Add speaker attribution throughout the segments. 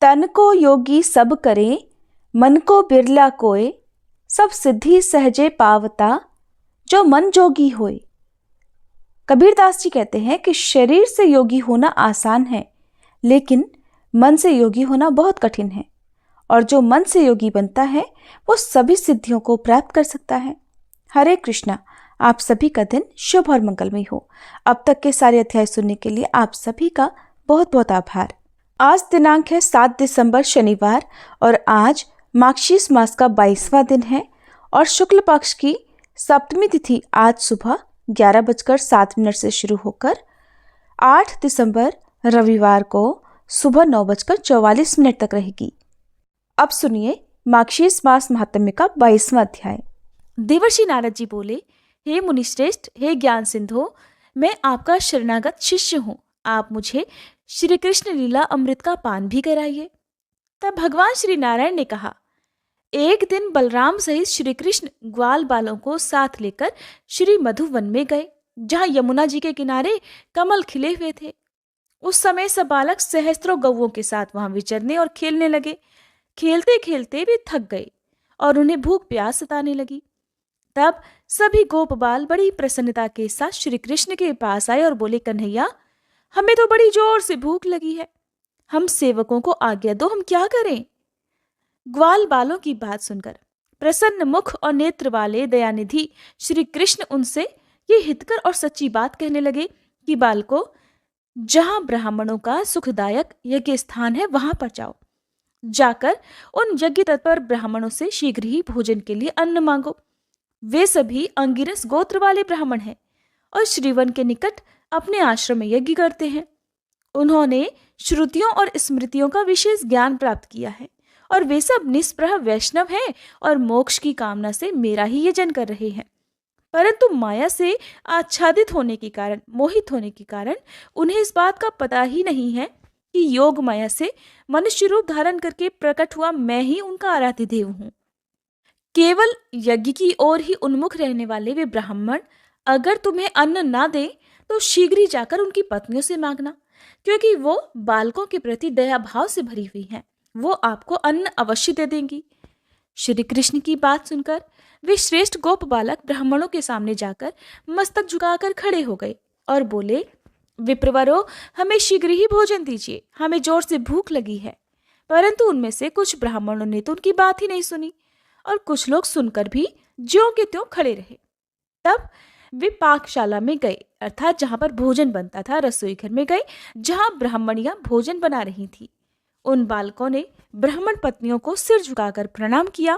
Speaker 1: तन को योगी सब करे, मन को बिरला कोय, सब सिद्धि सहजे पावता, जो मन जोगी होय। कबीरदास जी कहते हैं कि शरीर से योगी होना आसान है, लेकिन मन से योगी होना बहुत कठिन है, और जो मन से योगी बनता है वो सभी सिद्धियों को प्राप्त कर सकता है। हरे कृष्णा। आप सभी का दिन शुभ और मंगलमय हो। अब तक के सारे अध्याय सुनने के लिए आप सभी का बहुत बहुत आभार। आज दिनांक है 7 दिसंबर शनिवार, और आज माघशीस मास का 22वां दिन है, और शुक्ल पक्ष की सप्तमी तिथि आज सुबह 11:07 से शुरू होकर 8 दिसंबर रविवार को सुबह 9:44 तक रहेगी। अब सुनिए माघशीस मास महात्म्य का 22वां अध्याय।
Speaker 2: देवर्षि नारद जी बोले, हे मुनिश्रेष्ठ, हे ज्ञान सिंधो, मैं आपका शरणागत शिष्य हूँ। आप मुझे श्री कृष्ण लीला अमृत का पान भी कराइए। तब भगवान श्री नारायण ने कहा, एक दिन बलराम सहित श्री कृष्ण ग्वाल बालों को साथ लेकर श्री मधुवन में गए, जहाँ यमुना जी के किनारे कमल खिले हुए थे। उस समय सब बालक सहस्त्रों गौओं के साथ वहां विचरने और खेलने लगे। खेलते खेलते वे थक गए और उन्हें भूख प्यास सताने लगी। तब सभी गोप बाल बड़ी प्रसन्नता के साथ श्री कृष्ण के पास आए और बोले, कन्हैया, हमें तो बड़ी जोर से भूख लगी है, हम सेवकों को आज्ञा दो, हम क्या करें। ग्वाल बालों की बात सुनकर प्रसन्न मुख और नेत्र वाले दयानिधि श्री कृष्ण उनसे ये हितकर और सच्ची बात कहने लगे कि बालको, जहां ब्राह्मणों का सुखदायक यज्ञ स्थान है वहां पर जाओ। जाकर उन यज्ञ तत्पर ब्राह्मणों से शीघ्र ही भोजन के लिए अन्न मांगो। वे सभी अंगिरस गोत्र वाले ब्राह्मण हैं और श्रीवन के निकट अपने आश्रम में यज्ञ करते हैं। उन्होंने श्रुतियों और स्मृतियों का विशेष ज्ञान प्राप्त किया है, और वे सब निष्प्रह वैष्णव हैं और मोक्ष की कामना से मेरा ही यजन कर रहे हैं। परंतु माया से आच्छादित होने के कारण, मोहित होने के कारण उन्हें इस बात का पता ही नहीं है कि योग माया से मनुष्य रूप धारण करके प्रकट हुआ मैं ही उनका आराध्य देव हूँ। केवल यज्ञ की ओर ही उन्मुख रहने वाले वे ब्राह्मण अगर तुम्हें अन्न ना दे तो शीघ्र ही जाकर उनकी पत्नियों से मांगना, क्योंकि वो बालकों के प्रति दया भाव से भरी हुई हैं। वो आपको अन्न अवश्य दे देंगी। श्री कृष्ण की बात सुनकर वे श्रेष्ठ गोप बालक ब्राह्मणों के सामने जाकर मस्तक झुकाकर खड़े हो गए और बोले, विप्रवरो, हमें शीघ्र ही भोजन दीजिए, हमें जोर से भूख लगी है। परंतु उनमें से कुछ ब्राह्मणों ने तो उनकी बात ही नहीं सुनी, और कुछ लोग सुनकर भी ज्यों के त्यों खड़े रहे। तब वे पाकशाला में गए, अर्थात जहां पर भोजन बनता था, रसोई घर में गए जहां ब्राह्मणियां भोजन बना रही थी। उन बालकों ने ब्राह्मण पत्नियों को सिर झुकाकर प्रणाम किया,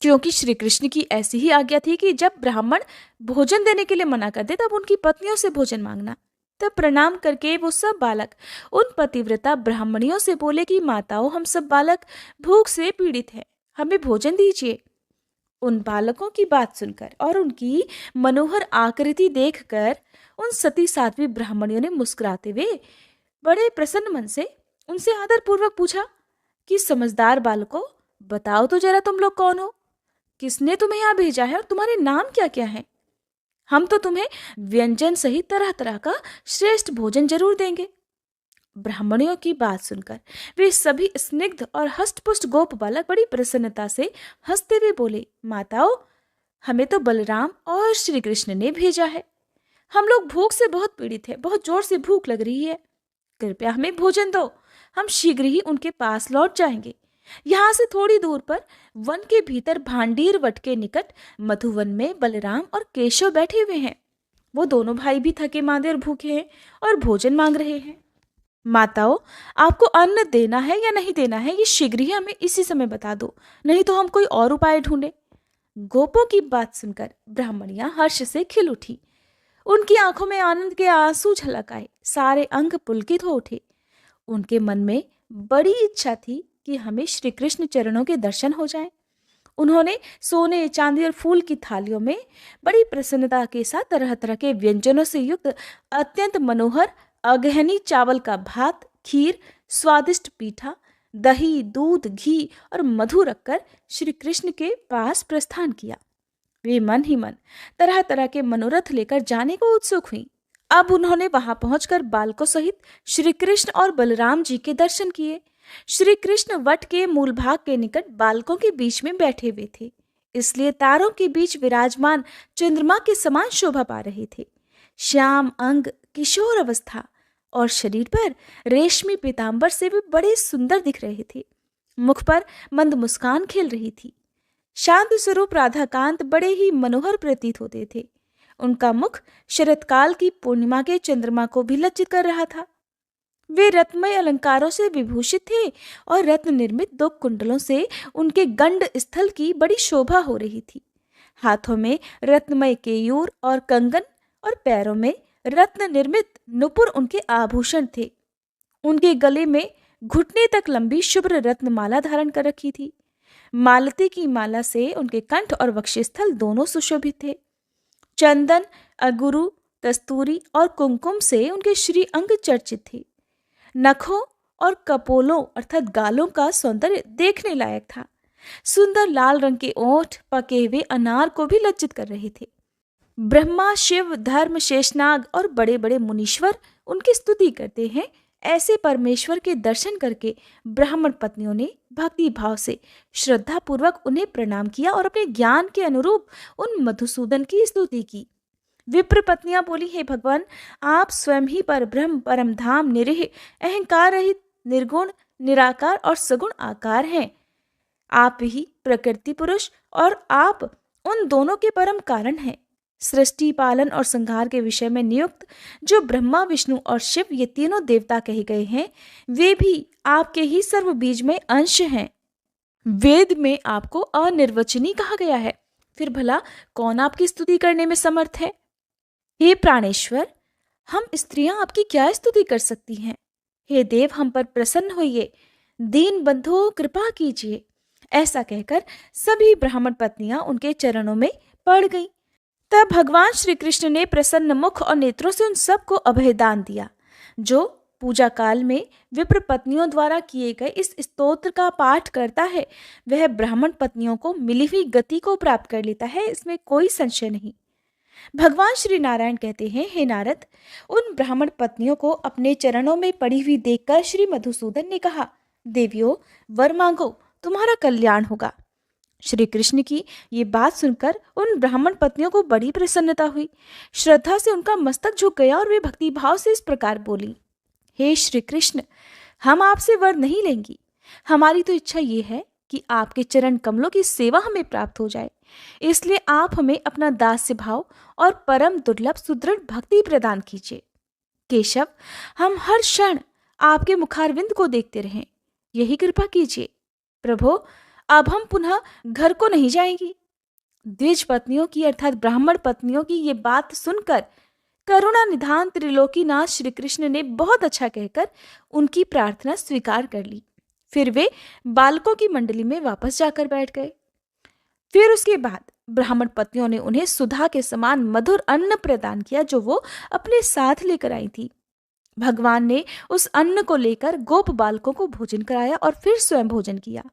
Speaker 2: क्योंकि श्री कृष्ण की ऐसी ही आज्ञा थी कि जब ब्राह्मण भोजन देने के लिए मना कर दे तब उनकी पत्नियों से भोजन मांगना। तब प्रणाम करके वो सब बालक उन पतिव्रता ब्राह्मणियों से बोले कि माताओं, हम सब बालक भूख से पीड़ित हैं, हमें भोजन दीजिए। उन बालकों की बात सुनकर और उनकी मनोहर आकृति देखकर उन सती साध्वी ब्राह्मणियों ने मुस्कुराते हुए बड़े प्रसन्न मन से उनसे आदरपूर्वक पूछा कि समझदार बालकों, बताओ तो जरा, तुम लोग कौन हो, किसने तुम्हें यहाँ भेजा है और तुम्हारे नाम क्या क्या हैं? हम तो तुम्हें व्यंजन सहित तरह तरह का श्रेष्ठ भोजन जरूर देंगे। ब्राह्मणियों की बात सुनकर वे सभी स्निग्ध और हष्टपुष्ट गोप बालक बड़ी प्रसन्नता से हंसते हुए बोले, माताओं, हमें तो बलराम और श्री कृष्ण ने भेजा है। हम लोग भूख से बहुत पीड़ित हैं, बहुत जोर से भूख लग रही है, कृपया हमें भोजन दो, हम शीघ्र ही उनके पास लौट जाएंगे। यहाँ से थोड़ी दूर पर वन के भीतर भांडीर वट के निकट मधुवन में बलराम और केशव बैठे हुए हैं। वो दोनों भाई भी थके मांदे और भूखे हैं और भोजन मांग रहे हैं। माताओं, आपको अन्न देना है या नहीं देना है, ये शीघ्र ही हमें इसी समय बता दो, नहीं तो हम कोई और उपाय ढूंढे। गोपों की बात सुनकर ब्राह्मणियां हर्ष से खिल उठी। उनकी आंखों में आनंद के आंसू झलक आए, सारे अंग पुलकित हो उठे। उनके मन में बड़ी इच्छा थी कि हमें श्री कृष्ण चरणों के दर्शन हो जाएं। उन्होंने सोने, चांदी और फूल की थालियों में बड़ी प्रसन्नता के साथ तरह तरह के व्यंजनों से युक्त अत्यंत मनोहर अगहनी चावल का भात, खीर, स्वादिष्ट पीठा, दही, दूध, घी और मधु रखकर श्री कृष्ण के पास प्रस्थान किया। वे मन ही मन तरह तरह के मनोरथ लेकर जाने को उत्सुक हुई। अब उन्होंने वहां पहुंचकर बालकों सहित श्री कृष्ण और बलराम जी के दर्शन किए श्री कृष्ण वट के मूल भाग के निकट बालकों के बीच में बैठे हुए थे, इसलिए तारों के बीच विराजमान चंद्रमा के समान शोभा पा रहे थे। श्याम अंग, किशोर अवस्था और शरीर पर रेशमी पीतांबर से भी बड़े सुंदर दिख रहे थे। मुख पर मंद मुस्कान खेल रही थी। शांत स्वरूप राधाकांत बड़े ही मनोहर प्रतीत होते थे। उनका मुख शरतकाल की पूर्णिमा के चंद्रमा को भी लज्जित कर रहा था। वे रत्नमय अलंकारों से विभूषित थे और रत्न निर्मित 2 कुंडलों से उनके गंड स्थल की बड़ी शोभा हो रही थी। हाथों में रत्नमय केयूर और कंगन और पैरों में रत्न निर्मित नुपुर उनके आभूषण थे। उनके गले में घुटने तक लंबी शुभ्र रत्नमाला धारण कर रखी थी। मालती की माला से उनके कंठ और वक्षस्थल दोनों सुशोभित थे। चंदन, अगुरु, कस्तूरी और कुमकुम से उनके श्री अंग चर्चित थे। नखों और कपोलों अर्थात गालों का सौंदर्य देखने लायक था। सुंदर लाल रंग के ओठ पके हुए अनार को भी लज्जित कर रहे थे। ब्रह्मा, शिव, धर्म, शेषनाग और बड़े बड़े मुनीश्वर उनकी स्तुति करते हैं। ऐसे परमेश्वर के दर्शन करके ब्राह्मण पत्नियों ने भक्ति भाव से श्रद्धा पूर्वक उन्हें प्रणाम किया और अपने ज्ञान के अनुरूप उन मधुसूदन की स्तुति की। विप्र पत्नियां बोली, हे भगवान, आप स्वयं ही परब्रह्म, परम धाम, निरीह, अहंकार रहित, निर्गुण, निराकार और सगुण आकार हैं। आप ही प्रकृति पुरुष और आप उन दोनों के परम कारण हैं। सृष्टि, पालन और संहार के विषय में नियुक्त जो ब्रह्मा, विष्णु और शिव ये तीनों देवता कहे गए हैं, वे भी आपके ही सर्व बीज में अंश हैं। वेद में आपको अनिर्वचनीय कहा गया है, फिर भला कौन आपकी स्तुति करने में समर्थ है? हे प्राणेश्वर, हम स्त्रियां आपकी क्या स्तुति कर सकती हैं? हे देव, हम पर प्रसन्न होइए, दीन बंधु कृपा कीजिए। ऐसा कहकर सभी ब्राह्मण पत्नियां उनके चरणों में पड़ गईं। तब भगवान श्री कृष्ण ने प्रसन्न मुख और नेत्रों से उन सबको अभयदान दिया। जो पूजा काल में विप्र पत्नियों द्वारा किए गए इस स्तोत्र का पाठ करता है, वह ब्राह्मण पत्नियों को मिली हुई गति को प्राप्त कर लेता है, इसमें कोई संशय नहीं। भगवान श्री नारायण कहते हैं, हे नारद, उन ब्राह्मण पत्नियों को अपने चरणों में पड़ी हुई देखकर श्री मधुसूदन ने कहा, देवियों, वर मांगो, तुम्हारा कल्याण होगा। श्री कृष्ण की ये बात सुनकर उन ब्राह्मण पत्नियों को बड़ी प्रसन्नता हुई। श्रद्धा से उनका मस्तक झुक गया और वे भक्तिभाव से इस प्रकार बोली, हे श्री कृष्ण, हम आपसे वर नहीं लेंगी। हमारी तो इच्छा ये है कि आपके चरण कमलों की सेवा हमें प्राप्त हो जाए, इसलिए आप हमें अपना दास्य भाव और परम दुर्लभ सुदृढ़ भक्ति प्रदान कीजिए। केशव, हम हर क्षण आपके मुखारविंद को देखते रहें, यही कृपा कीजिए। प्रभो, अब हम पुनः घर को नहीं जाएंगी। द्विज पत्नियों की अर्थात ब्राह्मण पत्नियों की ये बात सुनकर करुणा निधान त्रिलोकीनाथ श्री कृष्ण ने बहुत अच्छा कहकर उनकी प्रार्थना स्वीकार कर ली। फिर वे बालकों की मंडली में वापस जाकर बैठ गए। फिर उसके बाद ब्राह्मण पत्नियों ने उन्हें सुधा के समान मधुर अन्न प्रदान किया जो वो अपने साथ लेकर आई थी। भगवान ने उस अन्न को लेकर गोप बालकों को भोजन कराया और फिर स्वयं भोजन किया।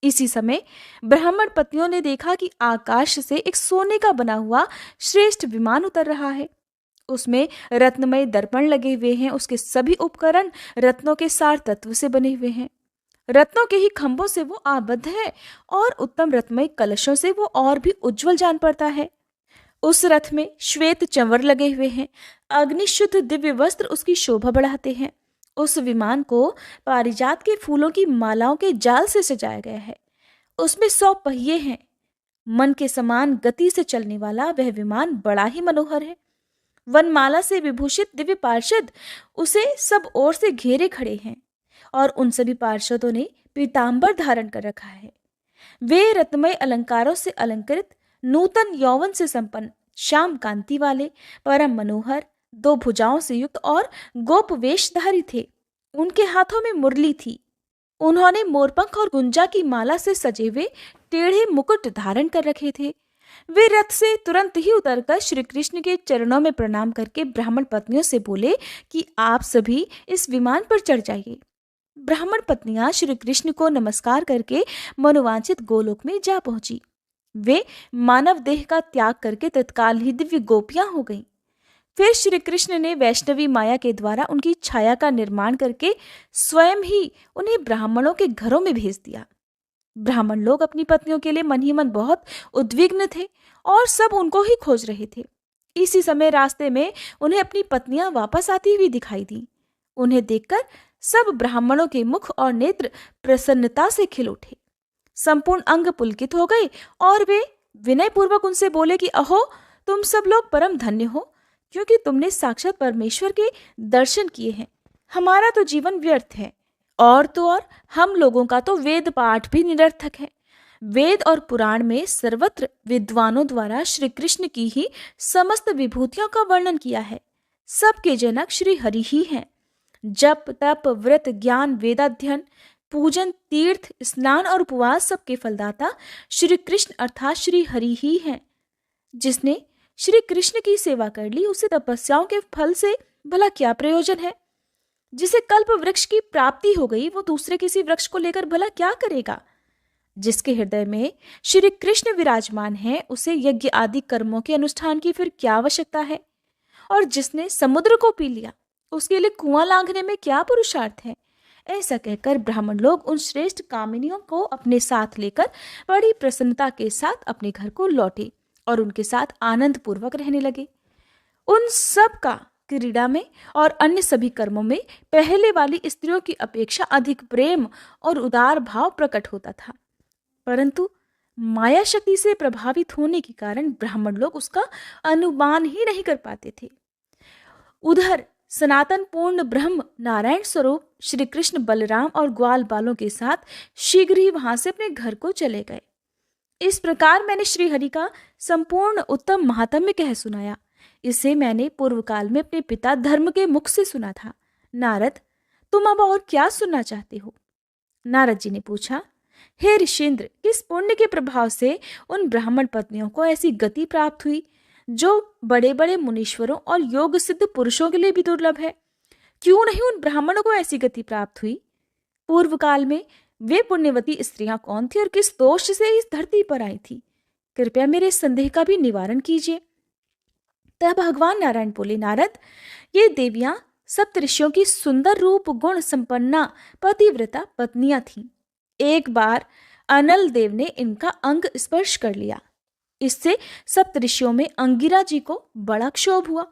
Speaker 2: इसी समय ब्राह्मण पत्नियों ने देखा कि आकाश से एक सोने का बना हुआ श्रेष्ठ विमान उतर रहा है। उसमें रत्नमय दर्पण लगे हुए हैं। उसके सभी उपकरण रत्नों के सार तत्व से बने हुए हैं। रत्नों के ही खंभों से वो आबद्ध है और उत्तम रत्नमय कलशों से वो और भी उज्जवल जान पड़ता है। उस रथ में श्वेत चंवर लगे हुए हैं। अग्निशुद्ध दिव्य वस्त्र उसकी शोभा बढ़ाते हैं। उस विमान को पारिजात के फूलों की मालाओं के जाल से सजाया गया है। उसमें 100 पहिए हैं। मन के समान गति से चलने वाला वह विमान बड़ा ही मनोहर है। वनमाला से विभूषित दिव्य पार्षद उसे सब ओर से घेरे खड़े हैं और उन सभी पार्षदों ने पीतांबर धारण कर रखा है। वे रत्नमय अलंकारों से अलंकृत, नूतन यौवन से संपन्न, श्याम कांति वाले, परम मनोहर, 2 भुजाओं से युक्त और गोप वेशधारी थे। उनके हाथों में मुरली थी। उन्होंने मोरपंख और गुंजा की माला से सजे हुए टेढ़े मुकुट धारण कर रखे थे। वे रथ से तुरंत ही उतरकर श्री कृष्ण के चरणों में प्रणाम करके ब्राह्मण पत्नियों से बोले कि आप सभी इस विमान पर चढ़ जाइए। ब्राह्मण पत्नियां श्री कृष्ण को नमस्कार करके मनोवांछित गोलोक में जा पहुंची। वे मानव देह का त्याग करके तत्काल ही दिव्य गोपियां हो गईं। फिर श्री कृष्ण ने वैष्णवी माया के द्वारा उनकी छाया का निर्माण करके स्वयं ही उन्हें ब्राह्मणों के घरों में भेज दिया। ब्राह्मण लोग अपनी पत्नियों के लिए मन ही मन बहुत उद्विग्न थे और सब उनको ही खोज रहे थे। इसी समय रास्ते में उन्हें अपनी पत्नियां वापस आती हुई दिखाई दी। उन्हें देखकर सब ब्राह्मणों के मुख और नेत्र प्रसन्नता से खिल उठे, संपूर्ण अंग पुलकित हो गए और वे विनय पूर्वक उनसे बोले कि अहो, तुम सब लोग परम धन्य हो, क्योंकि तुमने साक्षात परमेश्वर के दर्शन किए हैं। हमारा तो जीवन व्यर्थ है, और तो और हम लोगों का तो वेद पाठ भी निरर्थक है। वेद और पुराण में सर्वत्र विद्वानों द्वारा श्री कृष्ण की ही समस्त विभूतियों का वर्णन किया है। सबके जनक श्री हरि ही हैं। जप तप व्रत ज्ञान वेदाध्ययन पूजन तीर्थ स्नान और उपवास सबके फलदाता श्री कृष्ण अर्थात श्री हरि ही हैं। जिसने श्री कृष्ण की सेवा कर ली, उसे तपस्याओं के फल से भला क्या प्रयोजन है? जिसे कल्प वृक्ष की प्राप्ति हो गई, वो दूसरे किसी वृक्ष को लेकर भला क्या करेगा? जिसके हृदय में श्री कृष्ण विराजमान है, उसे यज्ञ आदि कर्मों के अनुष्ठान की फिर क्या आवश्यकता है? और जिसने समुद्र को पी लिया, उसके लिए कुआं लांघने में क्या पुरुषार्थ है? ऐसा कहकर ब्राह्मण लोग उन श्रेष्ठ कामिनियों को अपने साथ लेकर बड़ी प्रसन्नता के साथ अपने घर को लौटे और उनके साथ आनंद पूर्वक रहने लगे। उन सब का क्रीड़ा में और अन्य सभी कर्मों में पहले वाली स्त्रियों की अपेक्षा अधिक प्रेम और उदार भाव प्रकट होता था, परंतु माया शक्ति से प्रभावित होने के कारण ब्राह्मण लोग उसका अनुमान ही नहीं कर पाते थे। उधर सनातन पूर्ण ब्रह्म नारायण स्वरूप श्री कृष्ण बलराम और ग्वाल बालों के साथ शीघ्र ही वहां से अपने घर को चले गए। इस प्रकार मैंने श्री हरि का संपूर्ण उत्तम महात्म्य कह सुनाया। इसे मैंने पूर्व काल में अपने पिता धर्म के मुख से सुना था। नारद, तुम अब और क्या सुनना चाहते हो? नारद जी ने पूछा, हे ऋषेंद्र, किस पुण्य के प्रभाव से उन ब्राह्मण पत्नियों को ऐसी गति प्राप्त हुई जो बड़े बड़े मुनीश्वरों और योग सिद्ध पुरुषों के लिए भी दुर्लभ है? क्यों नहीं उन ब्राह्मणों को ऐसी गति प्राप्त हुई? पूर्व काल में वे पुण्यवती स्त्रियां कौन थी और किस दोष से इस धरती पर आई थी? कृपया मेरे संदेह का भी निवारण कीजिए। तब भगवान नारायण बोले, नारद, ये देवियां सप्तऋषियों की सुंदर रूप गुण संपन्ना पतिव्रता पत्नियां थीं। एक बार अनल देव ने इनका अंग स्पर्श कर लिया। इससे सप्तऋषियों में अंगिरा जी को बड़ा क्षोभ हुआ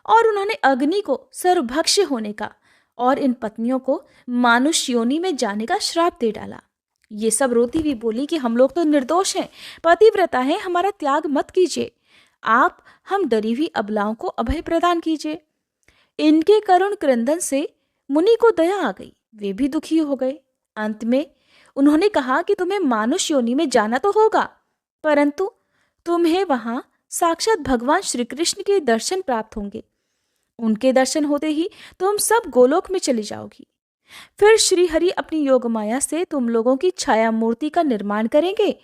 Speaker 2: और उन्होंने अग्नि को सर्वभक्ष्य होने का और इन पत्नियों को मानुष योनि में जाने का श्राप दे डाला। ये सब रोती हुई बोली कि हम लोग तो निर्दोष हैं, पतिव्रता हैं, हमारा त्याग मत कीजिए, आप हम डरी हुई अबलाओं को अभय प्रदान कीजिए। इनके करुण क्रंदन से मुनि को दया आ गई, वे भी दुखी हो गए। अंत में उन्होंने कहा कि तुम्हें मानुष योनि में जाना तो होगा, परंतु तुम्हें वहां साक्षात भगवान श्री कृष्ण के दर्शन प्राप्त होंगे। उनके दर्शन होते ही तुम सब गोलोक में चली जाओगी। फिर श्री हरि अपनी योग माया से तुम लोगों की छाया मूर्ति का निर्माण करेंगे।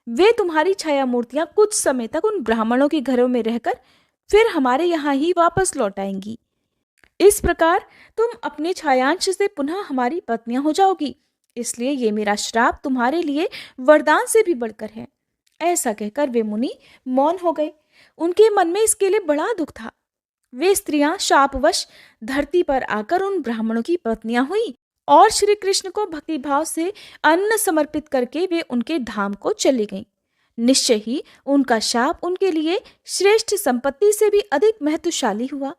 Speaker 2: वे तुम्हारी छाया मूर्तियां कुछ समय तक उन ब्राह्मणों के घरों में रहकर फिर हमारे यहाँ ही वापस लौट आएंगी। इस प्रकार तुम अपने छायांश से पुनः हमारी पत्नियां हो जाओगी। इसलिए ये मेरा श्राप तुम्हारे लिए वरदान से भी बढ़कर है। ऐसा कहकर वे मुनि मौन हो गए। उनके मन में इसके लिए बड़ा दुख था। वे स्त्रियां शापवश धरती पर आकर उन ब्राह्मणों की पत्नियां हुई और श्री कृष्ण को भक्तिभाव से अन्न समर्पित करके वे उनके धाम को चली गईं। निश्चय ही उनका शाप उनके लिए श्रेष्ठ संपत्ति से भी अधिक महत्वशाली हुआ।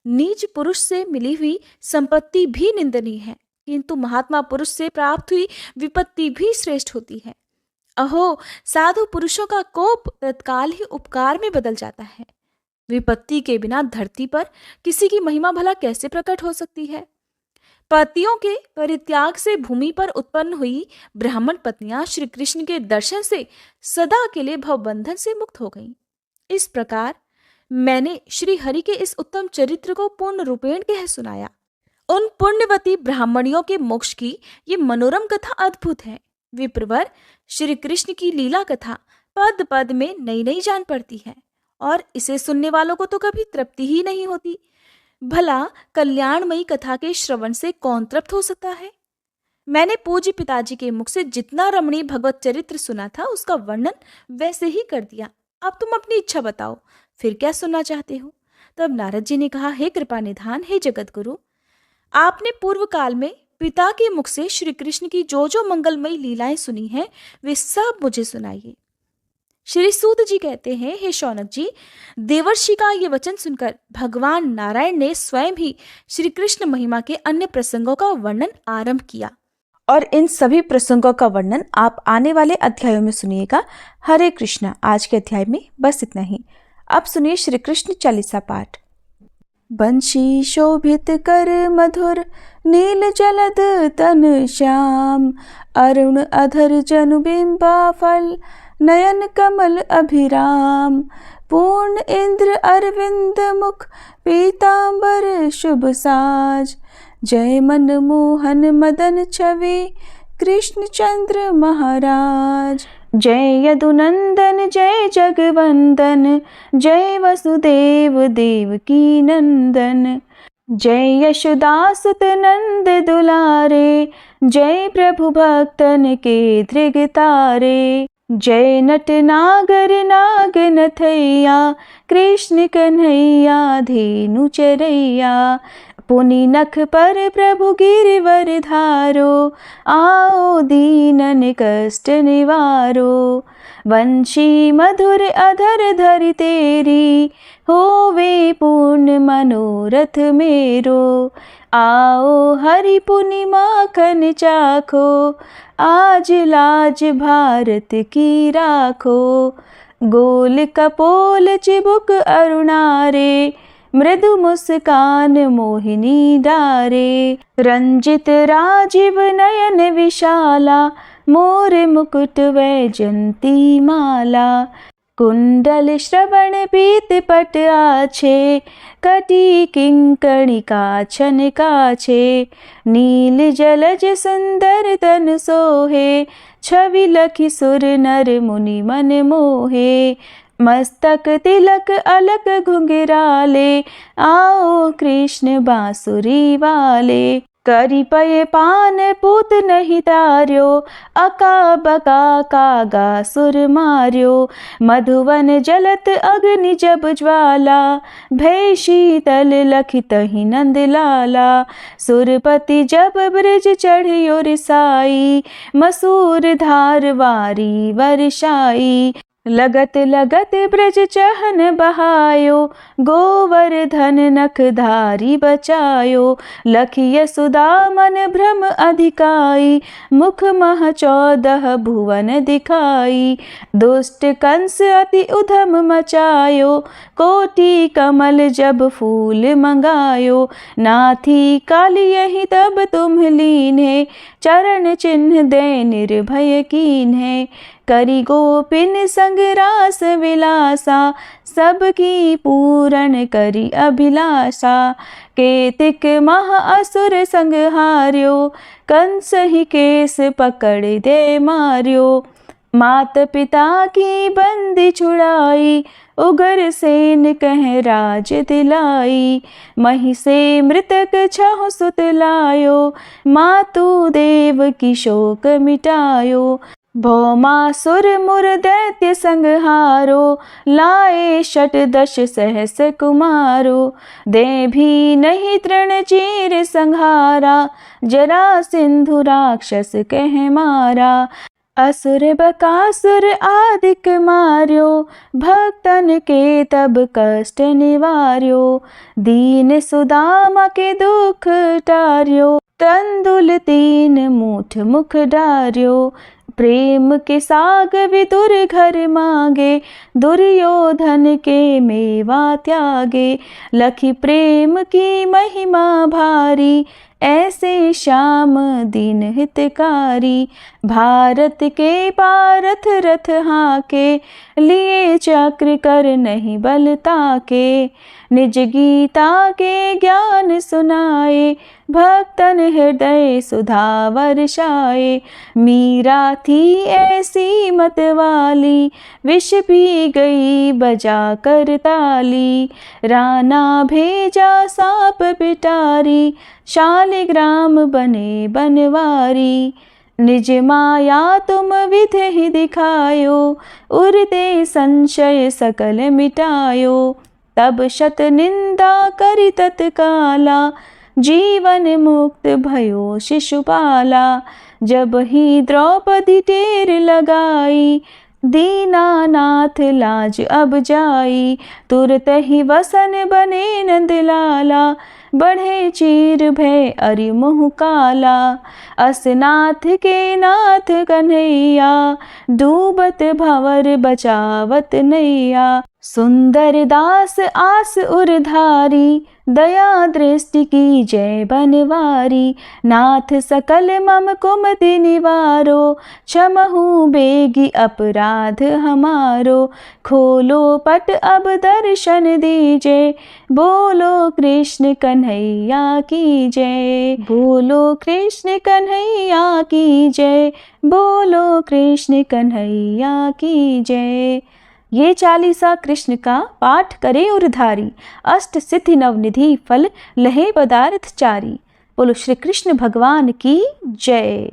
Speaker 2: नीच पुरुष से मिली हुई संपत्ति भी निंदनीय है, किंतु महात्मा पुरुष से प्राप्त हुई विपत्ति भी श्रेष्ठ होती है। अहो, साधु पुरुषों का कोप तत्काल ही उपकार में बदल जाता है। विपत्ति के बिना धरती पर किसी की महिमा भला कैसे प्रकट हो सकती है? पतियों के परित्याग से भूमि पर उत्पन्न हुई ब्राह्मण पत्नियां श्री कृष्ण के दर्शन से सदा के लिए भवबंधन से मुक्त हो गईं। इस प्रकार मैंने श्री हरि के इस उत्तम चरित्र को पूर्ण रूपेण कह सुनाया। उन पुण्यवती ब्राह्मणियों के मोक्ष की ये मनोरम कथा अद्भुत है। विप्रवर, श्री कृष्ण की लीला कथा पद पद में नई नई जान पड़ती है और इसे सुनने वालों को तो कभी तृप्ति ही नहीं होती। भला कल्याणमयी कथा के श्रवण से कौन तृप्त हो सकता है? मैंने पूज्य पिताजी के मुख से जितना रमणीय भगवत चरित्र सुना था उसका वर्णन वैसे ही कर दिया। अब तुम अपनी इच्छा बताओ, फिर क्या सुनना चाहते हो? तब नारद जी ने कहा, हे कृपा निधान, हे जगत गुरु, आपने पूर्व काल में पिता के मुख से श्री कृष्ण की जो जो मंगलमयी लीलाएं सुनी हैं वे सब मुझे सुनाइए। श्री सूत जी कहते हैं, हे शौनक जी, देवर्षि का ये वचन सुनकर भगवान नारायण ने स्वयं ही श्री कृष्ण महिमा के अन्य प्रसंगों का वर्णन आरंभ किया।
Speaker 1: और इन सभी प्रसंगों का वर्णन आप आने वाले अध्यायों में सुनिएगा। हरे कृष्णा। आज के अध्याय में बस इतना ही। अब सुनिए श्री कृष्ण चालीसा पाठ। बंशी शोभित कर मधुर नील जलद तन श्याम, अरुण अधर जनु बिंबा फल नयन कमल अभिराम, पूर्ण इंद्र अरविंद मुख पीतांबर शुभ साज, जय मन मोहन मदन छवि कृष्ण चंद्र महाराज, जय यदुनंदन जय जगवंदन, जय वसुदेव देवकी नंदन, जय यशोदासुत नंद दुलारे, जय प्रभु भक्तन के धृग तारे, जय नट नागर नाग नथैया, कृष्ण कन्हैया धेनु चरैया, पुनि नख पर प्रभु गिरिवर धारो, आओ दीनन कष्ट निवारो, वंशी मधुर अधर धरि तेरी, होवे पूर्ण मनोरथ मेरो, आओ हरि पुनि माखन चाखो, आज लाज भारत की राखो, गोल कपोल चिबुक अरुणारे, मृदु मुस्कान मोहिनी डारे, रंजित राजीव नयन विशाला, मोर मुकुट वैजंती माला, कुंडल श्रवण पीत पट आछे, कटी किंकणी काछन काछे, नील जलज सुंदर तन सोहे, छवि लखि सुर नर मुनि मन मोहे, मस्तक तिलक अलक घुंघराले, आओ कृष्ण बांसुरी वाले, करी पय पान पूत नहीं तार्यो, अका बका कागा सुर मार्यो, मधुवन जलत अग्नि जब ज्वाला, भय शीतल लखित ही नंद लाला, सुरपति जब ब्रज चढ़ियो रिसाई, मसूर धार वारी वर्षाई, लगत लगत ब्रज चहन बहायो, गोवर्धन नख धारी बचायो, लखिय सुदा मन भ्रम अधिकाई, मुख मह 14 भुवन दिखाई, दुष्ट कंस अति उधम मचायो, कोटि कमल जब फूल मंगायो, नाथी काली यही तब तुम लीन्हे, चरण चिन्ह दे निर्भय कीन्हे, करी गोपिन संग रास विलासा, सबकी पूरण करी अभिलाषा, केतिक महा असुर संग हार्यो, कंस ही केस पकड़ दे मार्यो, मात पिता की बंदी छुड़ाई, उगर सेन कह राज दिलाई, मही से मृतक छह सुत लायो, मातु देव की शोक मिटायो, भौमासुर मुर दैत्य संहारो, लाए शत दश सहस कुमारो, दे भी नहीं तृण चीर संहारा, जरा सिंधु राक्षस कह मारा, असुर बकासुर आदिक मार्यो, भक्तन के तब कष्ट निवार्यो, दीन सुदामा के दुख टार्यो, तंदुल 3 मूठ मुख डार्यो, प्रेम के साग विदुर घर मांगे, दुर्योधन के मेवा त्यागे, लखी प्रेम की महिमा भारी, ऐसे श्याम दीन हितकारी, भारत के पारथ रथ हाके, लिए चक्र कर नहीं बलता के, निज गीता के ज्ञान सुनाए, भक्तन हृदय सुधा वर्षाए, मीरा थी ऐसी मत वाली, विष पी गई बजा कर ताली, राना भेजा सांप पिटारी, शालिग्राम बने बनवारी, निज माया तुम विधि ही दिखायो, उरते संशय सकल मिटायो, तब शत निंदा करि तत्काला, जीवन मुक्त भयो शिशुपाला। जब ही द्रौपदी टेर लगाई, दीनानाथ लाज अब जाई। तुरत ही वसन बने नंदलाला, बढ़े चीर भय अरि मुँह काला। असनाथ के नाथ कन्हैया, डूबत भंवर बचावत नैया। सुंदर दास आस उरधारी, दया दृष्टि की जय बनवारी। नाथ सकल मम कुमति निवारो, क्षमहु बेगी अपराध हमारो। खोलो पट अब दर्शन दीजे, बोलो कृष्ण कन्हैया की जय। बोलो कृष्ण कन्हैया की जय, बोलो कृष्ण कन्हैया की जय। ये चालीसा कृष्ण का पाठ करे उरधारी, अष्ट सिद्धि नवनिधि फल लहे पदार्थ चारी। बोलो श्री कृष्ण भगवान की जय।